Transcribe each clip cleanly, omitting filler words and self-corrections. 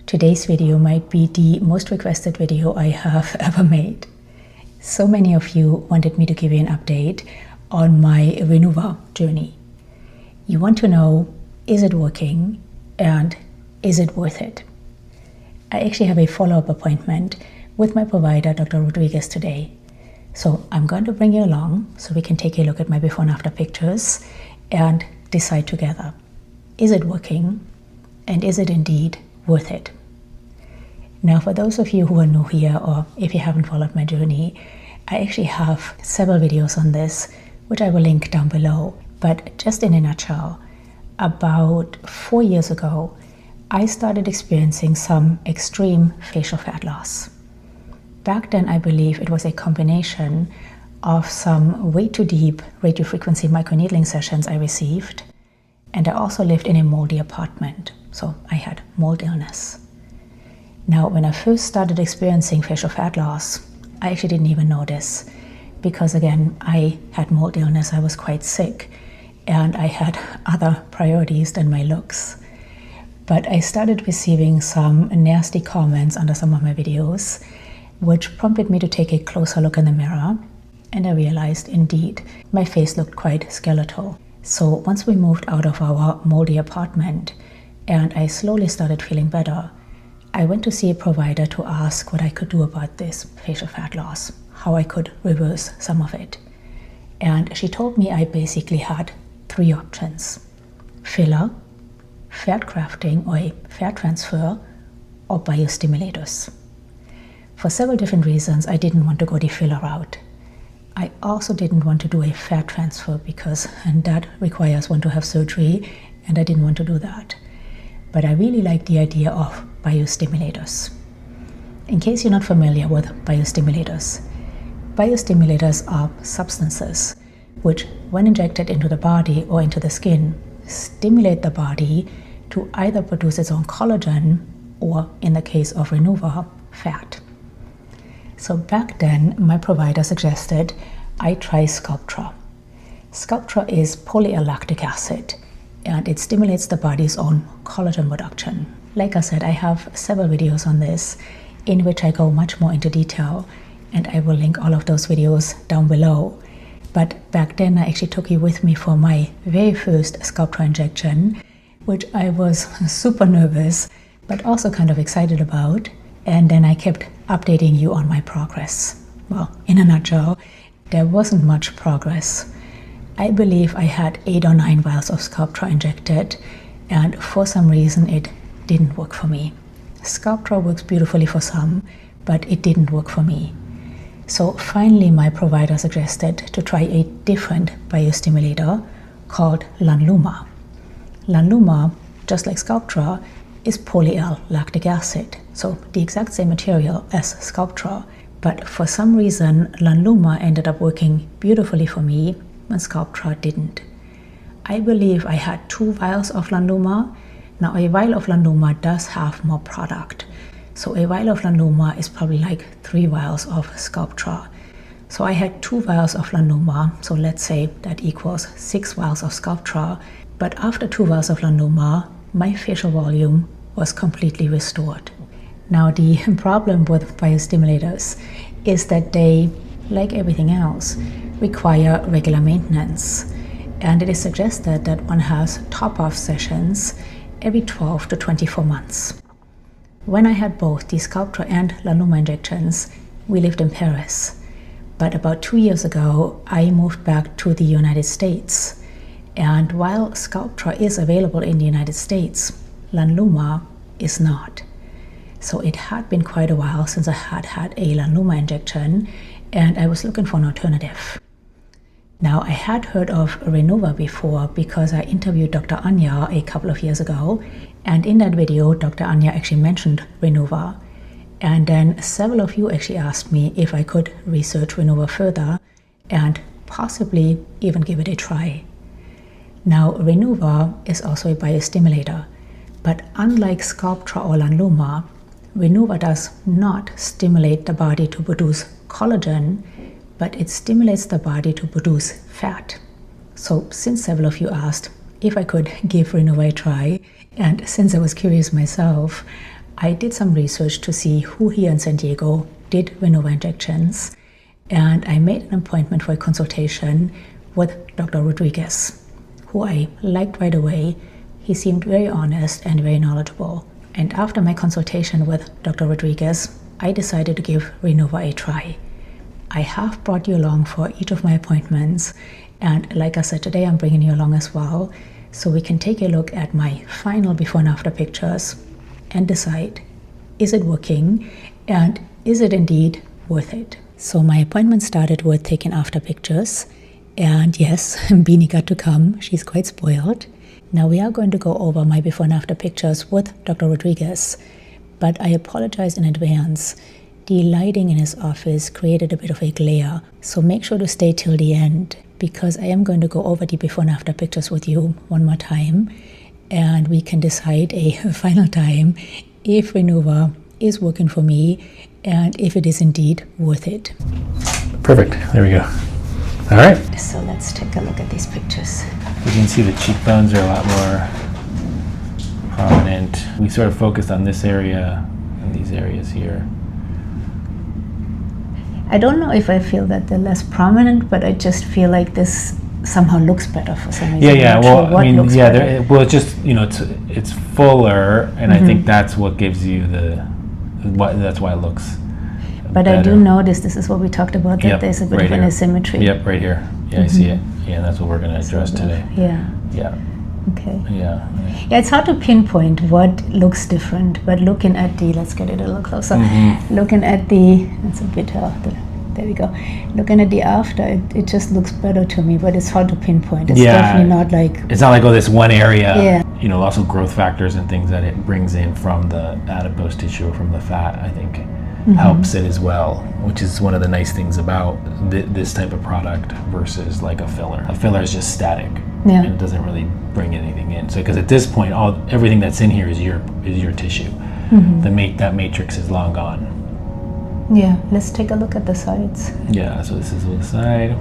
Today's video might be the most requested video I have ever made. So many of you wanted me to give you an update on my Renuva journey. You want to know, is it working and is it worth it? I actually have a follow-up appointment with my provider, Dr. Rodriguez, today. So I'm going to bring you along so we can take a look at my before and after pictures and decide together. Is it working and is it indeed worth it? Now, for those of you who are new here, or if you haven't followed my journey, I actually have several videos on this, which I will link down below. But just in a nutshell, about 4 years ago, I started experiencing some extreme facial fat loss. Back then, I believe it was a combination of some way too deep radiofrequency microneedling sessions I received, and I also lived in a moldy apartment, so I had mold illness. Now, when I first started experiencing facial fat loss, I actually didn't even notice because, again, I had mold illness, I was quite sick, and I had other priorities than my looks. But I started receiving some nasty comments under some of my videos, which prompted me to take a closer look in the mirror, and I realized, indeed, my face looked quite skeletal. So once we moved out of our moldy apartment and I slowly started feeling better, I went to see a provider to ask what I could do about this facial fat loss, how I could reverse some of it. And she told me I basically had 3 options: filler, fat grafting or a fat transfer, or biostimulators. For several different reasons, I didn't want to go the filler route. I also didn't want to do a fat transfer because that requires one to have surgery, and I didn't want to do that. But I really like the idea of biostimulators. In case you're not familiar with biostimulators, biostimulators are substances which, when injected into the body or into the skin, stimulate the body to either produce its own collagen or, in the case of Renuva, fat. So back then, my provider suggested I try Sculptra. Sculptra is polyallactic acid, and it stimulates the body's own collagen production. Like I said, I have several videos on this in which I go much more into detail, and I will link all of those videos down below. But back then, I actually took you with me for my very first Sculptra injection, which I was super nervous, but also kind of excited about. And then I kept updating you on my progress. Well, in a nutshell, there wasn't much progress. I believe I had 8 or 9 vials of Sculptra injected, and for some reason it didn't work for me. Sculptra works beautifully for some, but it didn't work for me. So finally my provider suggested to try a different biostimulator called Lanluma. Lanluma, just like Sculptra, is polyallactic acid, so the exact same material as Sculptra. But for some reason, Lanluma ended up working beautifully for me when Sculptra didn't. I believe I had 2 vials of Lanluma. Now, a vial of Lanluma does have more product. So a vial of Lanluma is probably like 3 vials of Sculptra. So I had 2 vials of Lanluma, so let's say that equals 6 vials of Sculptra. But after 2 vials of Lanluma, my facial volume was completely restored. Now, the problem with biostimulators is that they, like everything else, require regular maintenance. And it is suggested that one has top-off sessions every 12 to 24 months. When I had both the Sculptra and Lanluma injections, we lived in Paris. But about 2 years ago, I moved back to the United States. And while Sculptra is available in the United States, Lanluma is not. So it had been quite a while since I had had a Lanluma injection, and I was looking for an alternative. Now, I had heard of Renuva before because I interviewed Dr. Anya a couple of years ago, and in that video, Dr. Anya actually mentioned Renuva. And then several of you actually asked me if I could research Renuva further and possibly even give it a try. Now, Renuva is also a biostimulator, but unlike Sculptra or Lanluma, Renuva does not stimulate the body to produce collagen, but it stimulates the body to produce fat. So since several of you asked if I could give Renuva a try, and since I was curious myself, I did some research to see who here in San Diego did Renuva injections, and I made an appointment for a consultation with Dr. Rodriguez, who I liked right away. He seemed very honest and very knowledgeable. And after my consultation with Dr. Rodriguez, I decided to give Renuva a try. I have brought you along for each of my appointments, and like I said, today I'm bringing you along as well, so we can take a look at my final before and after pictures and decide, is it working and is it indeed worth it? So my appointment started with taking after pictures, and yes, Beanie got to come. She's quite spoiled. Now we are going to go over my before and after pictures with Dr. Rodriguez, but I apologize in advance. The lighting in his office created a bit of a glare, so make sure to stay till the end, because I am going to go over the before and after pictures with you one more time, and we can decide a final time if Renuva is working for me and if it is indeed worth it. Perfect. There we go. All right. So let's take a look at these pictures. You can see the cheekbones are a lot more prominent. We sort of focused on this area and these areas here. I don't know if I feel that they're less prominent, but I just feel like this somehow looks better for some reason. Yeah. I'm not Well, sure what I mean, looks better. well, it's just, you know, it's fuller, and I think that's what gives you that's why it looks. But better. I do notice this is what we talked about, that there's a bit of an asymmetry. Yep, right here. Yeah, I see it. Yeah, and that's what we're going to address today. Yeah. Yeah. Okay. Yeah. Yeah, it's hard to pinpoint what looks different, but looking at let's get it a little closer. Looking at that's a bit, there we go. Looking at the after, it just looks better to me, but it's hard to pinpoint. It's definitely not like... It's not like, oh, this one area. Yeah. You know, also growth factors and things that it brings in from the adipose tissue or from the fat, I think, helps it as well, which is one of the nice things about this type of product versus like a filler. A filler is just static. Yeah. And it doesn't really bring anything in. So, because at this point, everything that's in here is your tissue. That matrix is long gone. Yeah, let's take a look at the sides. Yeah, so this is the side.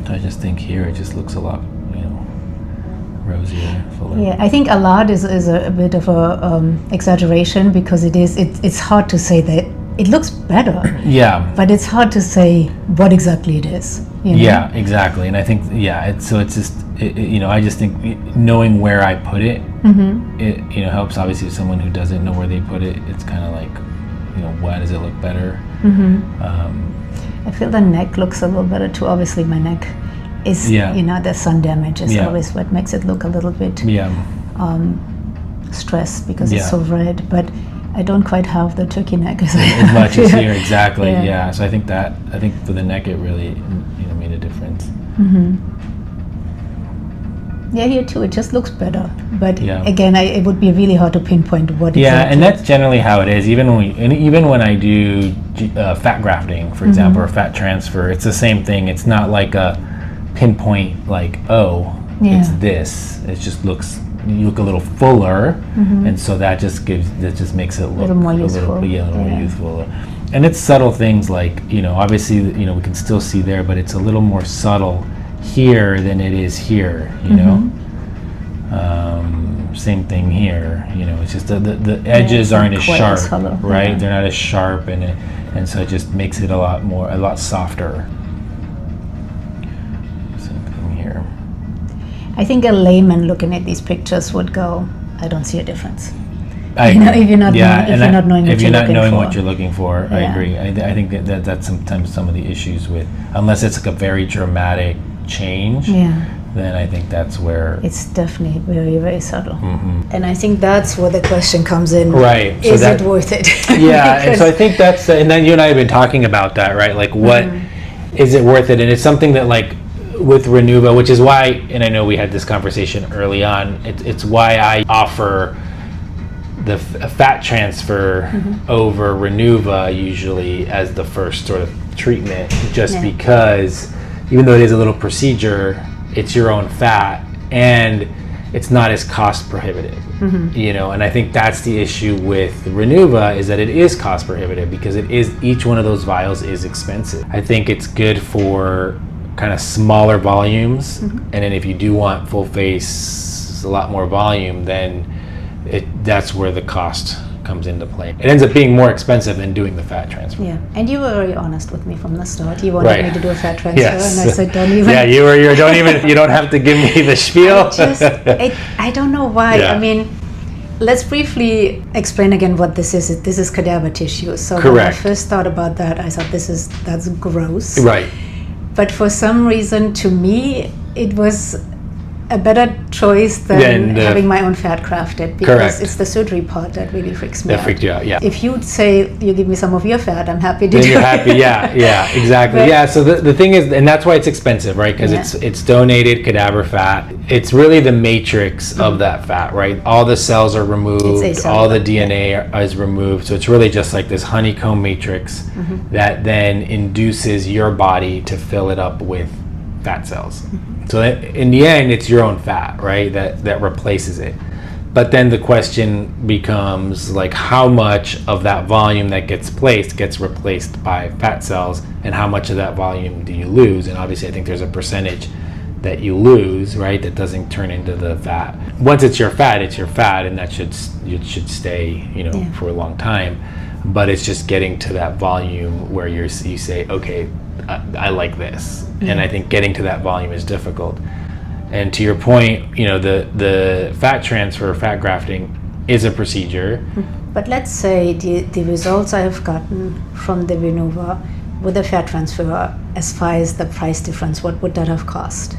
I just think here it just looks a lot, rosier, fuller. Yeah, I think a lot is a bit of a exaggeration, because it's hard to say that it looks better. Yeah. But it's hard to say what exactly it is. Yeah, exactly. And I think, I just think knowing where I put it, it helps. Obviously, someone who doesn't know where they put it, it's kind of like, why does it look better? I feel the neck looks a little better too. Obviously, my neck is, the sun damage is always what makes it look a little bit stressed, because it's so red. But I don't quite have the turkey neck as much as here, exactly. Yeah. So I think for the neck it really made a difference. Yeah, here too, it just looks better. But again, it would be really hard to pinpoint what. Yeah, and that's generally how it is. Even when I do fat grafting, for example, or fat transfer, it's the same thing. It's not like a pinpoint, like, it's this. It just looks. You look a little fuller, and so that just makes it look a little more youthful. More youthful. And it's subtle things like, obviously, we can still see there, but it's a little more subtle here than it is here. Same thing here. It's just the edges aren't as sharp, right? Yeah. They're not as sharp, and so it just makes it a lot softer. I think a layman looking at these pictures would go, I don't see a difference. If you're not knowing what you're looking for, I agree. I think that's sometimes some of the issues with, unless it's like a very dramatic change, then I think that's where... It's definitely very, very subtle. And I think that's where the question comes in. Right. Is it worth it? Yeah, and so I think that's, and then you and I have been talking about that, right? Like, what is it worth it? And it's something that, like, with Renuva, which is why, and I know we had this conversation early on, it's why I offer the fat transfer over Renuva usually as the first sort of treatment, just because even though it is a little procedure, it's your own fat and it's not as cost prohibitive. And I think that's the issue with Renuva, is that it is cost prohibitive because each one of those vials is expensive. I think it's good for kind of smaller volumes, and then if you do want full face, a lot more volume, then that's where the cost comes into play. It ends up being more expensive than doing the fat transfer. Yeah, and you were very honest with me from the start. You wanted me to do a fat transfer, Yes. and I said, don't even. Yeah, you don't have to give me the spiel. I don't know why. Yeah. I mean, let's briefly explain again what this is. This is cadaver tissue. So Correct. when I first thought about that, I thought that's gross. Right. But for some reason, to me, it was a better choice than having my own fat crafted, because Correct. it's the surgery part that really freaks me out. That freaked you out, yeah. If you'd say you give me some of your fat, I'm happy to do it. Then you're happy, yeah, exactly. But, yeah, so the thing is, and that's why it's expensive, right? Because it's donated cadaver fat. It's really the matrix of that fat, right? All the cells are removed, all the DNA is removed. So it's really just like this honeycomb matrix that then induces your body to fill it up with fat cells. So in the end, it's your own fat, right? That replaces it. But then the question becomes like, how much of that volume that gets replaced by fat cells, and how much of that volume do you lose? And obviously, I think there's a percentage that you lose, right? That doesn't turn into the fat. Once it's your fat, and that should stay, for a long time. But it's just getting to that volume where you say, okay, I like this. And I think getting to that volume is difficult. And to your point, the fat transfer, fat grafting is a procedure. But let's say the results I have gotten from the Renuva with the fat transfer, as far as the price difference, what would that have cost?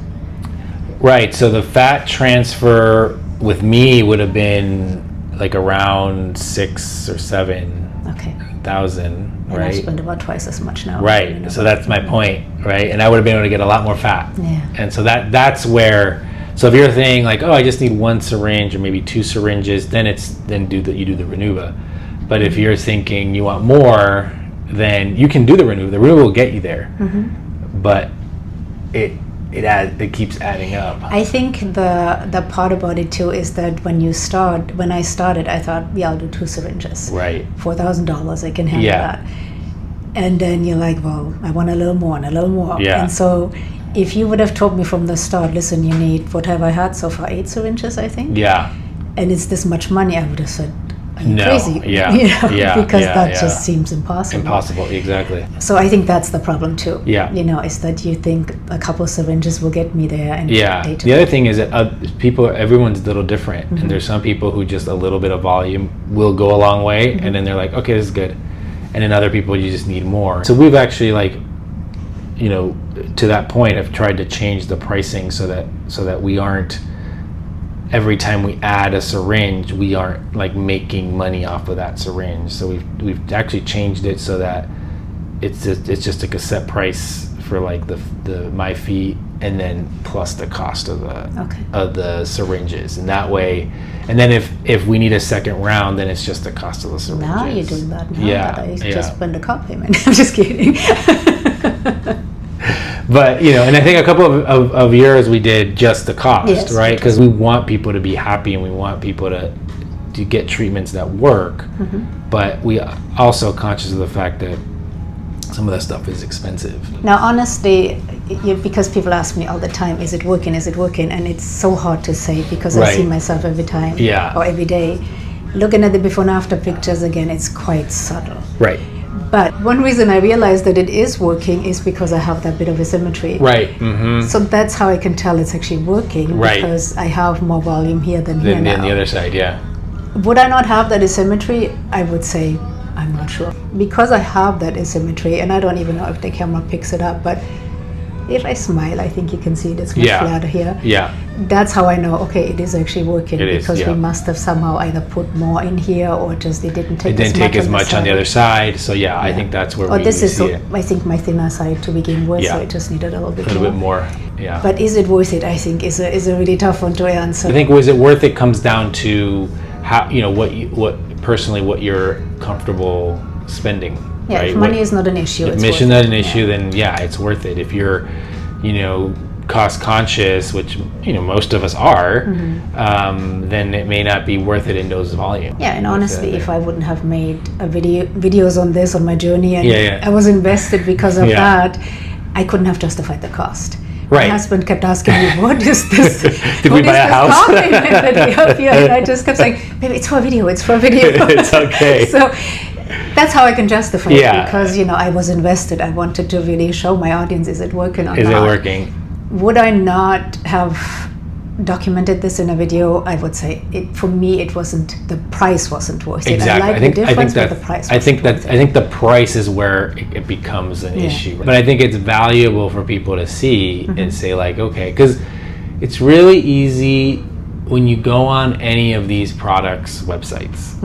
Right, so the fat transfer with me would have been like around 6,000 or 7,000. And right? I spend about twice as much now. Right. So that's my point, right? And I would have been able to get a lot more fat. Yeah. And so that's where. So if you're thinking like, oh, I just need one syringe or maybe 2 syringes, then you do the Renuva. But if you're thinking you want more, then you can do the Renuva. The Renuva will get you there. But it keeps adding up. I think the part about it too is that when I started, I thought, yeah, I'll do 2 syringes. Right. $4,000, I can handle that. And then you're like, well, I want a little more and a little more. Yeah. And so if you would have told me from the start, listen, you need, what have I had so far, 8 syringes, I think? Yeah. And it's this much money, I would have said, are you crazy? Yeah. Because that just seems impossible. Impossible, exactly. So I think that's the problem too. Yeah. Is that you think a couple syringes will get me there. And the other thing is that everyone's a little different. And there's some people who just a little bit of volume will go a long way, and then they're like, okay, this is good. And then other people, you just need more. So we've actually to that point, have tried to change the pricing so that we aren't, every time we add a syringe, we aren't like making money off of that syringe. So we've actually changed it so that it's just like a set price for like the my fee, and then plus the cost of the syringes. And that way, and then if we need a second round, then it's just the cost of the syringes. Now you're doing that. I just spend a car payment. I'm just kidding. But and I think a couple of years we did just the cost, right? Because we want people to be happy, and we want people to get treatments that work. But we also conscious of the fact that some of that stuff is expensive. Now, honestly, because people ask me all the time, is it working? Is it working? And it's so hard to say, because I see myself every time or every day. Looking at the before and after pictures again, it's quite subtle. Right. But one reason I realized that it is working is because I have that bit of asymmetry. Right. So that's how I can tell it's actually working, because I have more volume here than here now. Than the other side, Would I not have that asymmetry? I would say I'm not sure. Because I have that asymmetry, and I don't even know if the camera picks it up, but if I smile, I think you can see it. It's much flatter here. Yeah. That's how I know, okay, it is actually working, because we must have somehow either put more in here, or just it didn't take as much on the other side. So I think that's where we see it. I think my thinner side to begin with, so it just needed a little bit more. Yeah. But is it worth it? I think is a really tough one to answer. I think was it worth it comes down to how what you're comfortable spending. Yeah, right? if money is not an issue, if mission not an issue, then it's worth it. If you're, cost conscious, which most of us are, then it may not be worth it in those volumes. Yeah, and honestly, if I wouldn't have made videos on this on my journey, and I was invested because of that, I couldn't have justified the cost. Right. My husband kept asking me, what is this? Did we buy a house? Compliment that we have here? And I just kept saying, baby, it's for video, it's for video. It's okay. So that's how I can justify Yeah. it, because, you know, I was invested. I wanted to really show my audience, is it working or not? Is it working? Would I not have documented this in a video? I would say for me it wasn't, the price wasn't worth it. Exactly. I like the difference, but the price I think wasn't worth I think the price is where it becomes an Yeah. issue. But I think it's valuable for people to see Mm-hmm. and say like, okay, because it's really easy when you go on any of these products websites.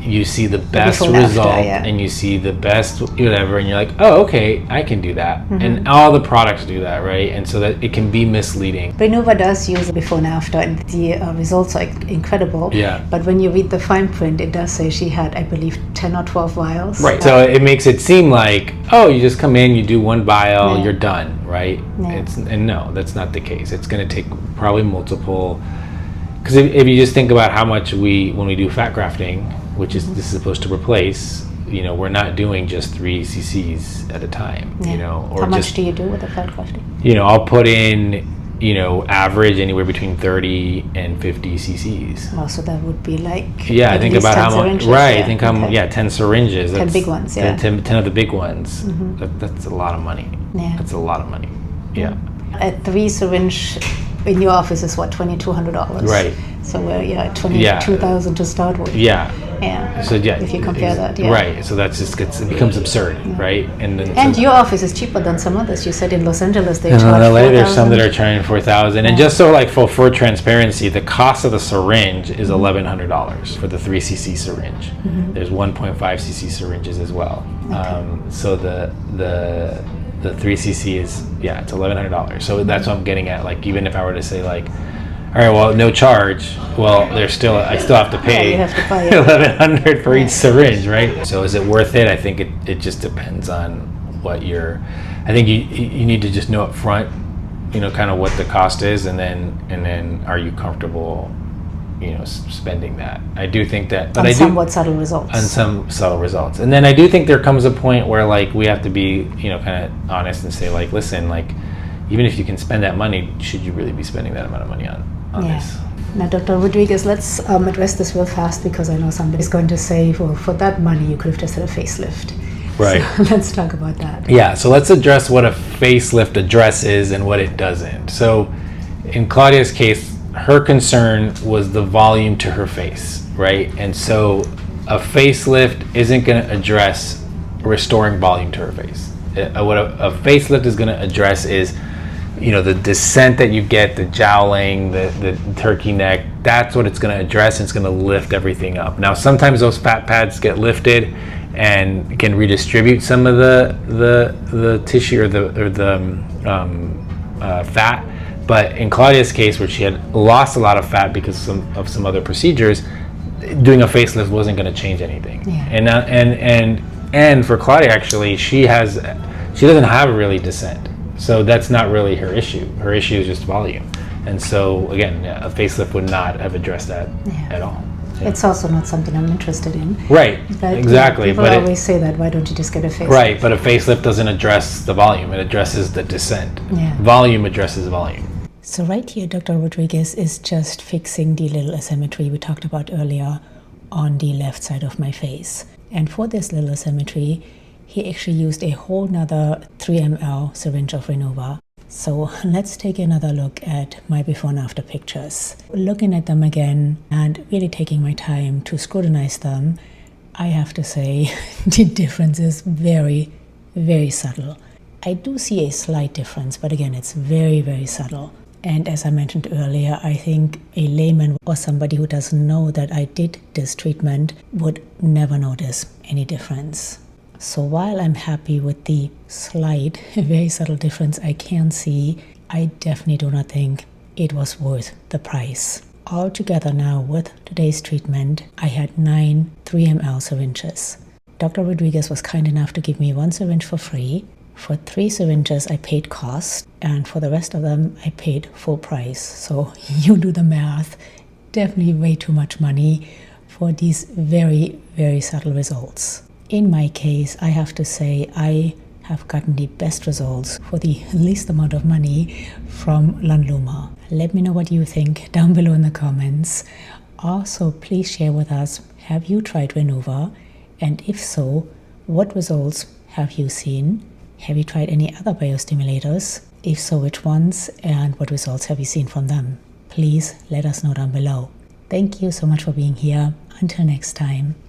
You see the best before and after, result yeah. and you see the best whatever, and you're like, oh, okay, I can do that. Mm-hmm. And all the products do that, right? And so that it can be misleading. Renuva does use before and after, and the results are incredible. Yeah. But when you read the fine print, it does say she had, I believe, 10 or 12 vials. Right. So it makes it seem like, oh, you just come in, you do one vial, Yeah. you're done, right? Yeah. And no, that's not the case. It's going to take probably multiple. Because if you just think about how much when we do fat grafting, which is this is supposed to replace, you know, we're not doing just 3 cc's at a time, you know, or how much just, do you do with the fat grafting? you know, I'll put in, you know, average anywhere between 30 and 50 cc's. Oh, so that would be like, Yeah, at think least about 10 how much. syringes, Right, yeah. think how Okay. yeah, 10 syringes. 10 big ones, yeah. 10 of the big ones. That's a lot of money. Yeah. That's a lot of money. Yeah. A 3 syringe in your office is what, $2,200? Right. So we're at 22,000 to start with. Yeah. Yeah. So yeah. If you compare that, yeah. Right. So that's just it becomes absurd, right? And then And so, your office is cheaper than some others. You said in Los Angeles they in charge LA, there's some that 4,000. are charging 4,000, and just so like for transparency, the cost of the syringe is $1,100 for the 3 cc syringe. There's 1.5 cc syringes as well. So the 3 cc is it's $1,100. So that's what I'm getting at. Like even if I were to say like, all right, well, no charge. Well, I still have to pay you have to pay, $1,100 for each syringe, right? So is it worth it? I think it just depends on what I think you need to just know up front, you know, kind of what the cost is, and then are you comfortable, you know, spending that? I do think that, but somewhat subtle results. on some subtle results, and then I do think there comes a point where like we have to be, you know, kind of honest and say like, listen, like even if you can spend that money, should you really be spending that amount of money on this? Now, Dr. Rodriguez, let's address this real fast, because I know somebody's going to say, well, for that money, you could have just had a facelift. Right. So let's talk about that. Yeah, so let's address what a facelift addresses and what it doesn't. So in Claudia's case, her concern was the volume to her face, right? And so a facelift isn't going to address restoring volume to her face. What a facelift is going to address is, you know, the descent that you get, the jowling, the turkey neck. That's what it's going to address, and it's going to lift everything up. Now, sometimes those fat pads get lifted and can redistribute some of the tissue or the fat. But in Claudia's case, where she had lost a lot of fat because of some other procedures, doing a facelift wasn't going to change anything. Yeah. And for Claudia, actually, she doesn't have really descent. So that's not really her issue. Her issue is just volume. And so, again, a facelift would not have addressed that at all. Yeah. It's also not something I'm interested in. Right, But, exactly. People always say that, why don't you just get a facelift? Right, but a facelift doesn't address the volume. It addresses the descent. Yeah. Volume addresses volume. So right here, Dr. Rodriguez is just fixing the little asymmetry we talked about earlier on the left side of my face. And for this little asymmetry, he actually used a whole nother 3 ml syringe of Renuva. So let's take another look at my before and after pictures. Looking at them again and really taking my time to scrutinize them, I have to say the difference is very, very subtle. I do see a slight difference, but again, it's very, very subtle. And as I mentioned earlier, I think a layman or somebody who doesn't know that I did this treatment would never notice any difference. So while I'm happy with the slight, very subtle difference I can see, I definitely do not think it was worth the price. Altogether now with today's treatment, I had 9 3 ml syringes. Dr. Rodriguez was kind enough to give me 1 syringe for free. For 3 syringes, I paid cost, and for the rest of them, I paid full price. So you do the math. Definitely way too much money for these very, very subtle results. In my case, I have to say I have gotten the best results for the least amount of money from Luma. Let me know what you think down below in the comments. Also, please share with us, have you tried Renuva? And if so, what results have you seen? Have you tried any other biostimulators? If so, which ones? And what results have you seen from them? Please let us know down below. Thank you so much for being here. Until next time.